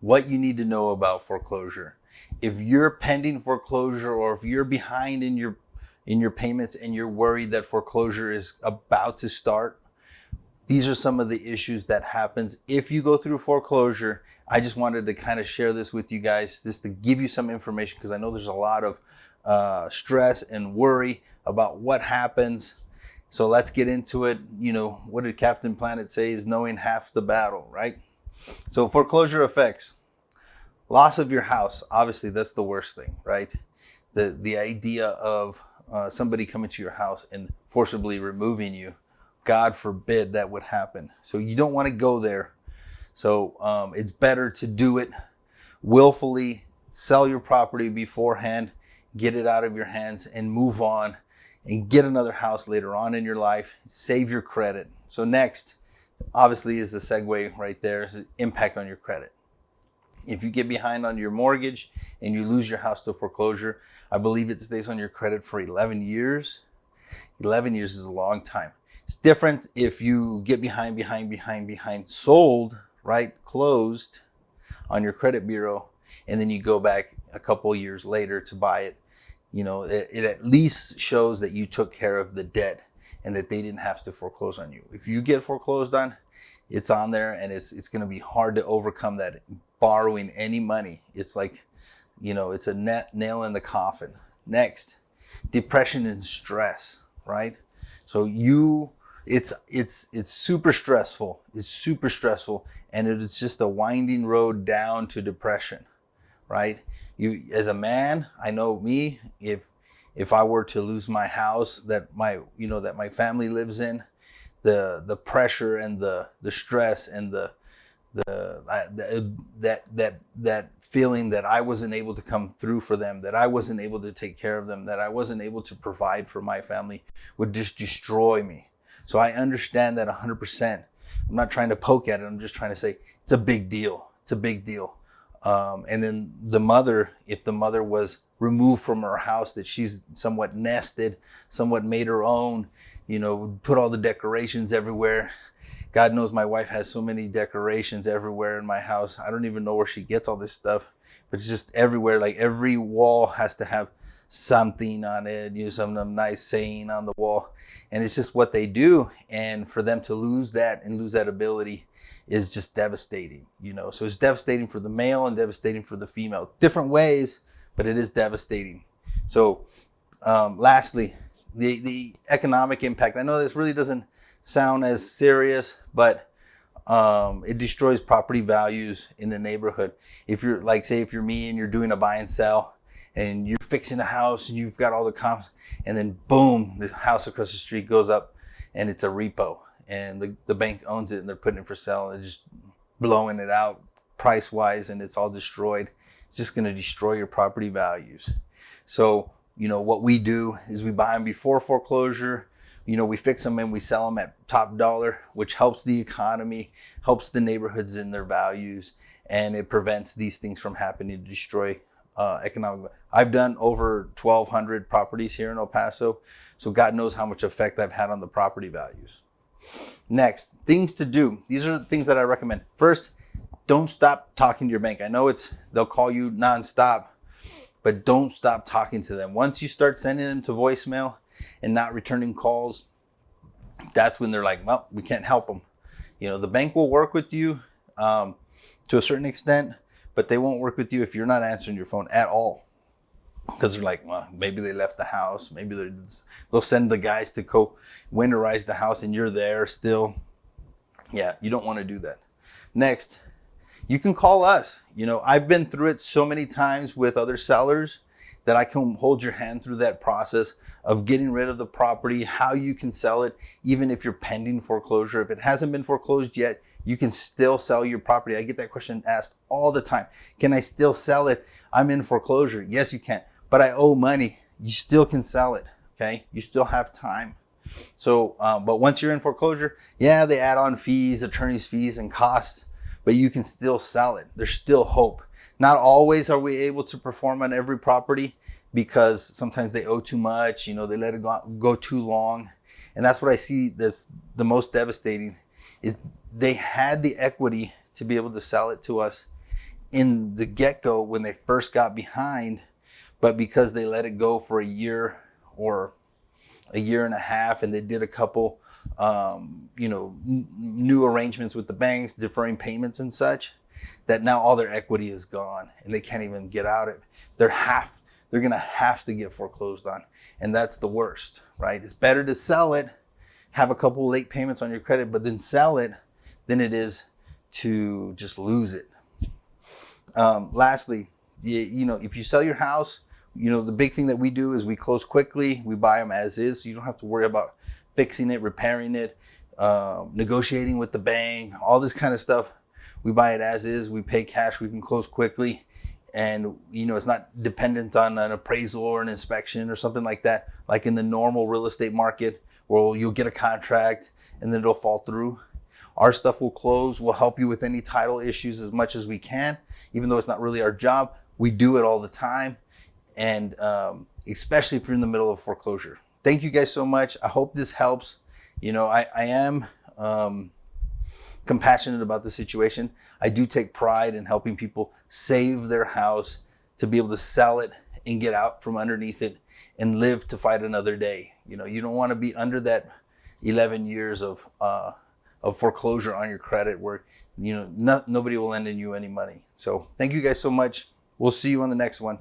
what you need to know about foreclosure. If you're pending foreclosure, or if you're behind in your payments and you're worried that foreclosure is about to start, these are some of the issues that happens if you go through foreclosure. I just wanted to kind of share this with you guys, just to give you some information, because I know there's a lot of stress and worry about what happens. So let's get into it. You know, what did Captain Planet say? Is knowing half the battle, right? So foreclosure effects. Loss of your house. Obviously, that's the worst thing, right? The idea of somebody coming to your house and forcibly removing you. God forbid that would happen. So you don't want to go there. So it's better to do it willfully, sell your property beforehand, get it out of your hands and move on and get another house later on in your life. Save your credit. So next, obviously, is the segue right there, is the impact on your credit. If you get behind on your mortgage and you lose your house to foreclosure, I believe it stays on your credit for 11 years. 11 years is a long time. It's different if you get behind, sold, right, closed on your credit bureau, and then you go back a couple years later to buy it. You know, it at least shows that you took care of the debt and that they didn't have to foreclose on you. If you get foreclosed on, it's on there, and it's going to be hard to overcome that borrowing any money. It's like, you know, it's a nail in the coffin. Next, depression and stress, right? So it's super stressful. It's super stressful, and it's just a winding road down to depression, right? You, as a man, I know me, if I were to lose my house that my family lives in, the pressure and the stress and that feeling that I wasn't able to come through for them, that I wasn't able to take care of them, that I wasn't able to provide for my family, would just destroy me. So I understand that 100%. I'm not trying to poke at it. I'm just trying to say it's a big deal. It's a big deal. And then the mother, if the mother was removed from her house that she's somewhat nested, somewhat made her own, you know, put all the decorations everywhere. God knows my wife has so many decorations everywhere in my house. I don't even know where she gets all this stuff, but it's just everywhere. Like every wall has to have something on it, you know, some nice saying on the wall. And it's just what they do. And for them to lose that and lose that ability is just devastating, you know. So it's devastating for the male and devastating for the female. Different ways, but it is devastating. So lastly, the economic impact. I know this really doesn't sound as serious, but it destroys property values in the neighborhood. If you're like, say, if you're me and you're doing a buy and sell and you're fixing a house and you've got all the comps, and then boom, the house across the street goes up and it's a repo, and the bank owns it and they're putting it for sale and they're just blowing it out price wise, and it's all destroyed. It's just going to destroy your property values. So, you know, what we do is we buy them before foreclosure. You know, we fix them and we sell them at top dollar, which helps the economy, helps the neighborhoods in their values, and it prevents these things from happening to destroy economic. I've done over 1,200 properties here in El Paso, so God knows how much effect I've had on the property values. Next, things to do. These are things that I recommend. First, don't stop talking to your bank. I know they'll call you nonstop, but don't stop talking to them. Once you start sending them to voicemail and not returning calls, that's when they're like, well, we can't help them. You know, the bank will work with you to a certain extent, but they won't work with you if you're not answering your phone at all. Because they're like, well, maybe they left the house. Maybe they'll send the guys to go winterize the house and you're there still. Yeah, you don't want to do that. Next, you can call us. You know, I've been through it so many times with other sellers that I can hold your hand through that process of getting rid of the property, how you can sell it, even if you're pending foreclosure. If it hasn't been foreclosed yet, you can still sell your property. I get that question asked all the time. Can I still sell it? I'm in foreclosure. Yes, you can, but I owe money. You still can sell it, okay? You still have time. So, but once you're in foreclosure, yeah, they add on fees, attorney's fees and costs, but you can still sell it. There's still hope. Not always are we able to perform on every property because sometimes they owe too much, you know, they let it go too long. And that's what I see that's the most devastating is they had the equity to be able to sell it to us in the get-go when they first got behind, but because they let it go for a year or a year and a half, and they did a couple, new arrangements with the banks, deferring payments and such, that now all their equity is gone and they can't even get out it. They're going to have to get foreclosed on. And that's the worst, right? It's better to sell it, have a couple late payments on your credit, but then sell it than it is to just lose it. Lastly, if you sell your house, the big thing that we do is we close quickly. We buy them as is. So you don't have to worry about fixing it, repairing it, negotiating with the bank, all this kind of stuff. We buy it as is. We pay cash. We can close quickly. And, it's not dependent on an appraisal or an inspection or something like that, like in the normal real estate market where you'll get a contract and then it'll fall through. Our stuff will close. We'll help you with any title issues as much as we can, even though it's not really our job. We do it all the time. And especially if you're in the middle of foreclosure. Thank you guys so much. I hope this helps. I am compassionate about the situation. I do take pride in helping people save their house to be able to sell it and get out from underneath it and live to fight another day. You don't want to be under that 11 years of foreclosure on your credit where, nobody will lend you any money. So thank you guys so much. We'll see you on the next one.